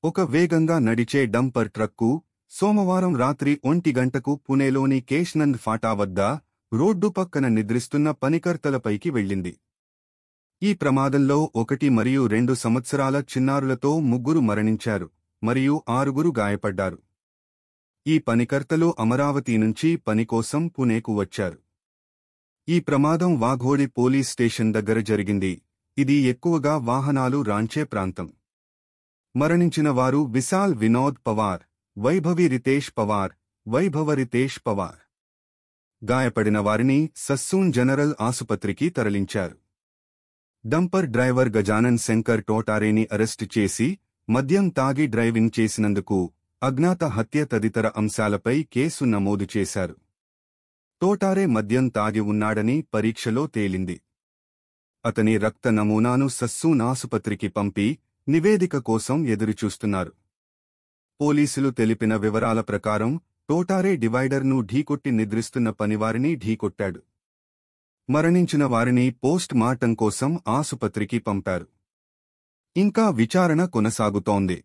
ఒక వేగంగా నడిచే డంపర్ ట్రక్కు సోమవారం రాత్రి 1 గంటకు పుణేలోని కేశ్నంద్ ఫాటా వద్ద రోడ్డు పక్కన నిద్రిస్తున్న పనికర్తలపైకి వెళ్ళింది. ఈ ప్రమాదంలో 1 మరియు 2 సంవత్సరాల చిన్నారులతో 3 మరణించారు మరియు 6 గాయపడ్డారు. ఈ పనికర్తలు అమరావతి నుంచి పని కోసం పుణేకు వచ్చారు. ఈ ప్రమాదం వాఘోడి పోలీస్ స్టేషన్ దగ్గర జరిగింది. ఇది ఎక్కువగా వాహనాలు రాంచే ప్రాంతం. మరణించిన వారు విశాల్ వినోద్ పవార్, వైభవి రితేష్ పవార్, వైభవ రితేష్ పవార్. గాయపడిన వారిని సస్సూన్ జనరల్ ఆసుపత్రికి తరలించారు. డంపర్ డ్రైవర్ గజానన్ శంకర్ టోటారేని అరెస్టు చేసి మద్యం తాగి డ్రైవింగ్ చేసినందుకు అజ్ఞాత హత్య తదితర అంశాలపై కేసు నమోదు చేశారు. టోటారే మద్యం తాగి ఉన్నాడని పరీక్షలో తేలింది. అతని రక్త నమూనాను సస్సూన్ ఆసుపత్రికి పంపి నివేదిక కోసం ఎదురుచూస్తున్నారు. పోలీసులు తెలిపిన వివరాల ప్రకారం టోటారే డివైడర్ను ఢీకొట్టి నిద్రిస్తున్న పనివారిని ఢీకొట్టాడు. మరణించిన వారిని పోస్ట్ మార్టం కోసం ఆసుపత్రికి పంపారు. ఇంకా విచారణ కొనసాగుతోంది.